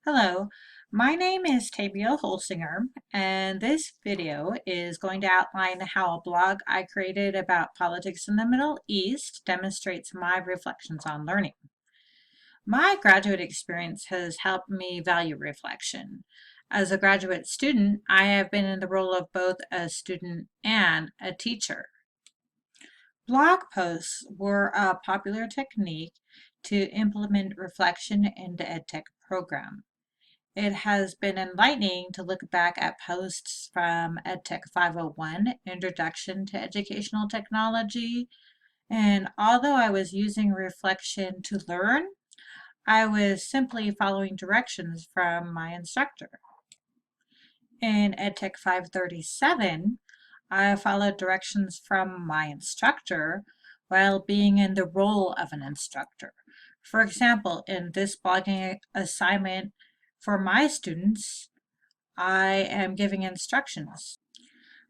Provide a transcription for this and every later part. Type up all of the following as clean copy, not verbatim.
Hello, my name is Tabia Holsinger, and this video is going to outline how a blog I created about politics in the Middle East demonstrates my reflections on learning. My graduate experience has helped me value reflection. As a graduate student, I have been in the role of both a student and a teacher. Blog posts were a popular technique to implement reflection in the EdTech program. It has been enlightening to look back at posts from EdTech 501, Introduction to Educational Technology, and although I was using reflection to learn, I was simply following directions from my instructor. In EdTech 537, I followed directions from my instructor while being in the role of an instructor. For example, in this blogging assignment for my students, I am giving instructions.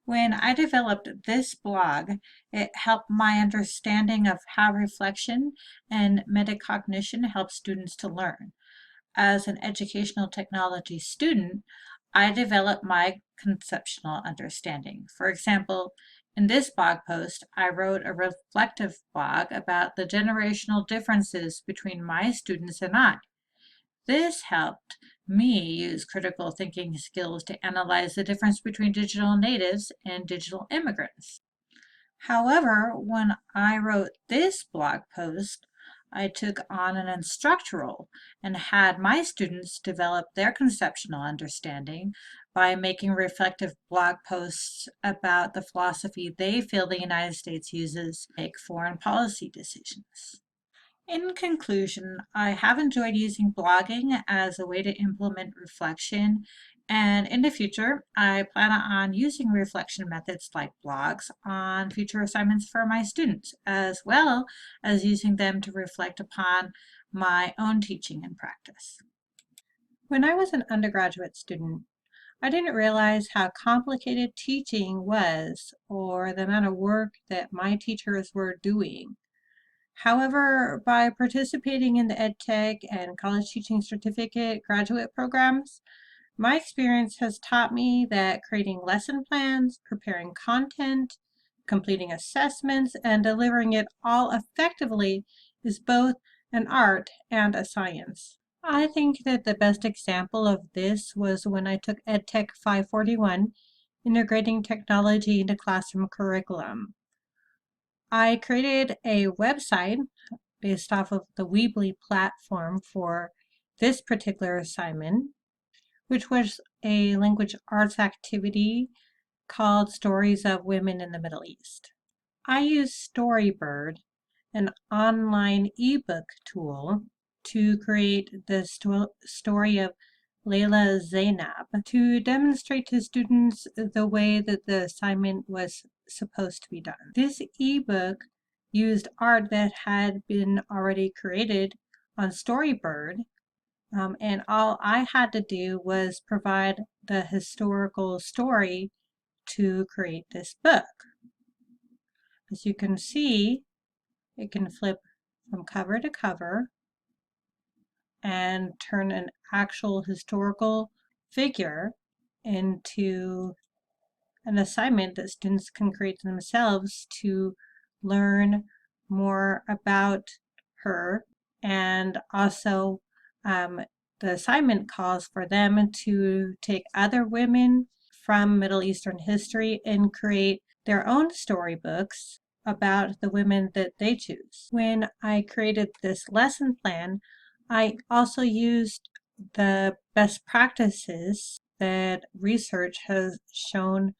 When I developed this blog, it helped my understanding of how reflection and metacognition help students to learn. As an educational technology student, I developed my conceptual understanding. For example, in this blog post, I wrote a reflective blog about the generational differences between my students and I. This helped me use critical thinking skills to analyze the difference between digital natives and digital immigrants. However, when I wrote this blog post, I took on an instructor role and had my students develop their conceptual understanding by making reflective blog posts about the philosophy they feel the United States uses to make foreign policy decisions. In conclusion, I have enjoyed using blogging as a way to implement reflection, and in the future, I plan on using reflection methods like blogs on future assignments for my students, as well as using them to reflect upon my own teaching and practice. When I was an undergraduate student, I didn't realize how complicated teaching was or the amount of work that my teachers were doing. However, by participating in the EdTech and College Teaching Certificate graduate programs, my experience has taught me that creating lesson plans, preparing content, completing assessments, and delivering it all effectively is both an art and a science. I think that the best example of this was when I took EdTech 541, Integrating Technology into Classroom Curriculum. I created a website based off of the Weebly platform for this particular assignment, which was a language arts activity called Stories of Women in the Middle East. I used Storybird, an online ebook tool, to create the story of Layla Zainab to demonstrate to students the way that the assignment was supposed to be done. This ebook used art that had been already created on Storybird, and all I had to do was provide the historical story to create this book. As you can see, it can flip from cover to cover and turn an actual historical figure into an assignment that students can create themselves to learn more about her. And also the assignment calls for them to take other women from Middle Eastern history and create their own storybooks about the women that they choose. When I created this lesson plan, I also used the best practices that research has shown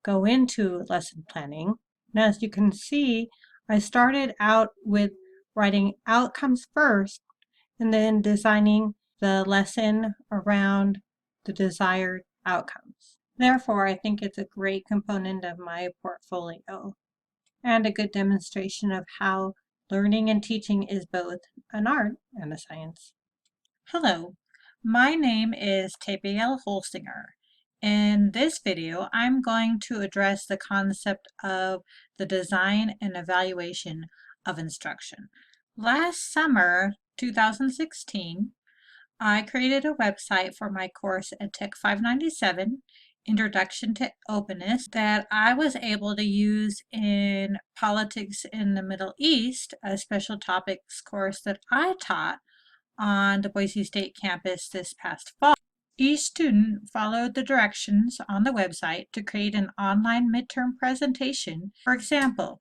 go into lesson planning. And as you can see, I started out with writing outcomes first and then designing the lesson around the desired outcomes. Therefore, I think it's a great component of my portfolio and a good demonstration of how learning and teaching is both an art and a science. Hello, my name is Tabiel Holstinger. In this video, I'm going to address the concept of the design and evaluation of instruction. Last summer, 2016, I created a website for my course EdTech 597, Introduction to Openness, that I was able to use in Politics in the Middle East, a special topics course that I taught on the Boise State campus this past fall. Each student followed the directions on the website to create an online midterm presentation. For example,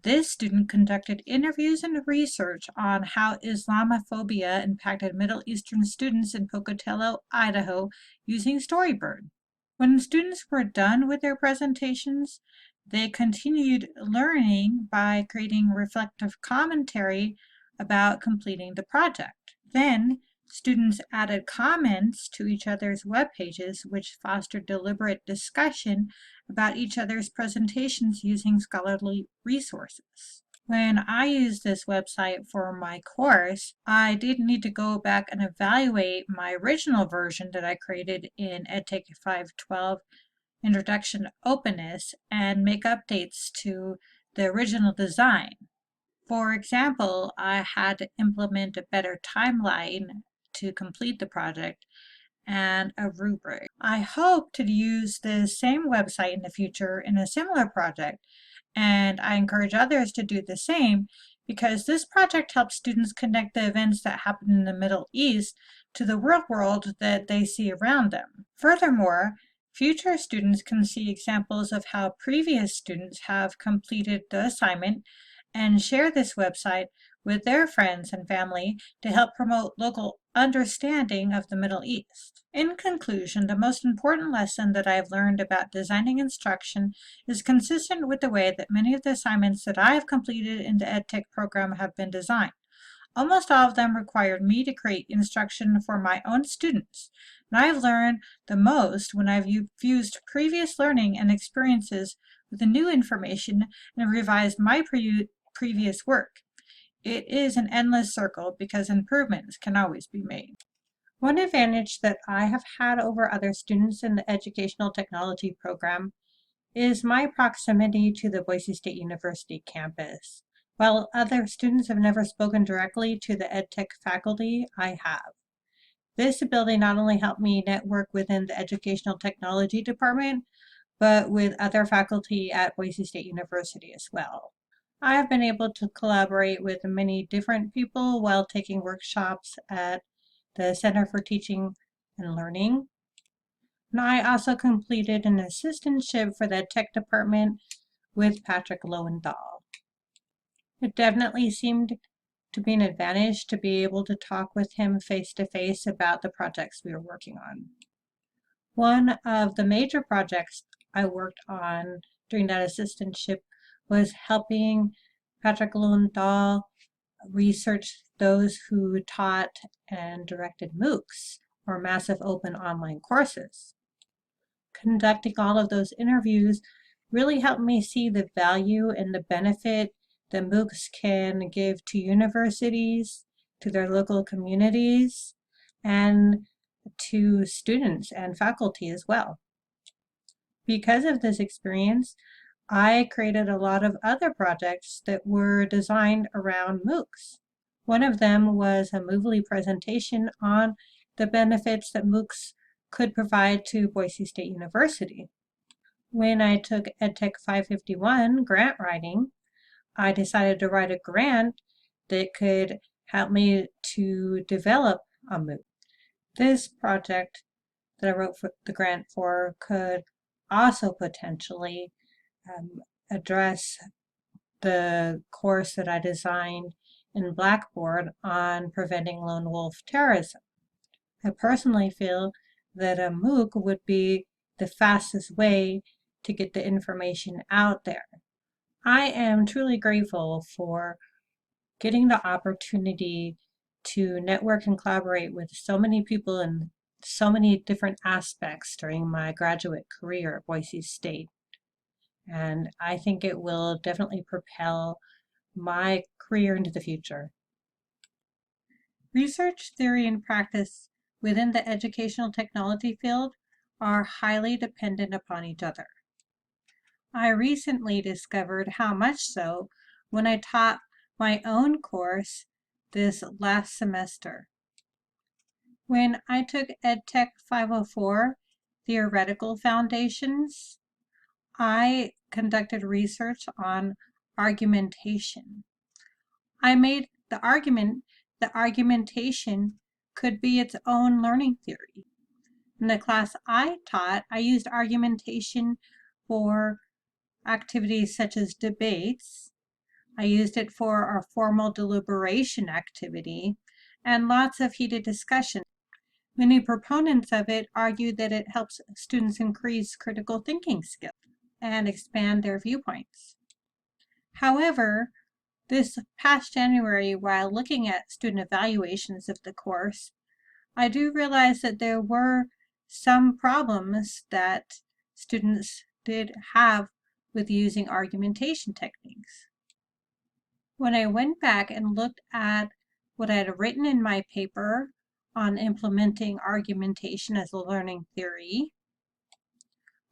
this student conducted interviews and research on how Islamophobia impacted Middle Eastern students in Pocatello, Idaho, using Storybird. When students were done with their presentations, they continued learning by creating reflective commentary about completing the project. Then, students added comments to each other's web pages, which fostered deliberate discussion about each other's presentations using scholarly resources. When I used this website for my course, I did need to go back and evaluate my original version that I created in EdTech 512, Introduction to Openness, and make updates to the original design. For example, I had to implement a better timeline to complete the project and a rubric. I hope to use the same website in the future in a similar project, and I encourage others to do the same because this project helps students connect the events that happen in the Middle East to the real world that they see around them. Furthermore, future students can see examples of how previous students have completed the assignment and share this website with their friends and family to help promote local understanding of the Middle East. In conclusion, the most important lesson that I have learned about designing instruction is consistent with the way that many of the assignments that I have completed in the EdTech program have been designed. Almost all of them required me to create instruction for my own students, and I've learned the most when I've fused previous learning and experiences with the new information and revised my previous work. It is an endless circle because improvements can always be made. One advantage that I have had over other students in the Educational Technology program is my proximity to the Boise State University campus. While other students have never spoken directly to the EdTech faculty, I have. This ability not only helped me network within the Educational Technology department, but with other faculty at Boise State University as well. I have been able to collaborate with many different people while taking workshops at the Center for Teaching and Learning. And I also completed an assistantship for the tech department with Patrick Lowenthal. It definitely seemed to be an advantage to be able to talk with him face to face about the projects we were working on. One of the major projects I worked on during that assistantship was helping Patrick Lowenthal research those who taught and directed MOOCs, or Massive Open Online Courses. Conducting all of those interviews really helped me see the value and the benefit that MOOCs can give to universities, to their local communities, and to students and faculty as well. Because of this experience, I created a lot of other projects that were designed around MOOCs. One of them was a Moovly presentation on the benefits that MOOCs could provide to Boise State University. When I took EdTech 551 grant writing, I decided to write a grant that could help me to develop a MOOC. This project that I wrote for the grant for could also potentially address the course that I designed in Blackboard on preventing lone wolf terrorism. I personally feel that a MOOC would be the fastest way to get the information out there. I am truly grateful for getting the opportunity to network and collaborate with so many people in so many different aspects during my graduate career at Boise State. And I think it will definitely propel my career into the future. Research, theory, and practice within the educational technology field are highly dependent upon each other. I recently discovered how much so when I taught my own course this last semester. When I took EdTech 504, Theoretical Foundations, I conducted research on argumentation. I made the argument that argumentation could be its own learning theory. In the class I taught, I used argumentation for activities such as debates. I used it for our formal deliberation activity and lots of heated discussion. Many proponents of it argue that it helps students increase critical thinking skills and expand their viewpoints. However, this past January, while looking at student evaluations of the course, I do realize that there were some problems that students did have with using argumentation techniques. When I went back and looked at what I had written in my paper on implementing argumentation as a learning theory,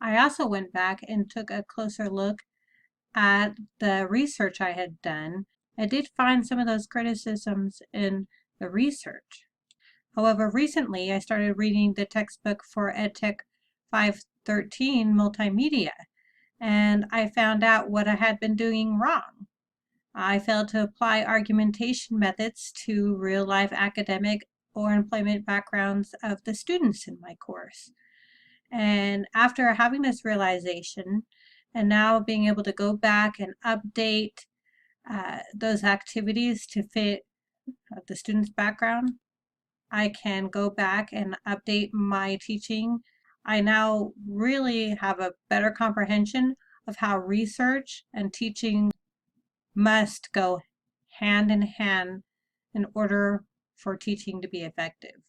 I also went back and took a closer look at the research I had done. I did find some of those criticisms in the research. However, recently I started reading the textbook for EdTech 513 Multimedia, and I found out what I had been doing wrong. I failed to apply argumentation methods to real-life academic or employment backgrounds of the students in my course. And after having this realization, and now being able to go back and update those activities to fit the student's background, I can go back and update my teaching. I now really have a better comprehension of how research and teaching must go hand in hand in order for teaching to be effective.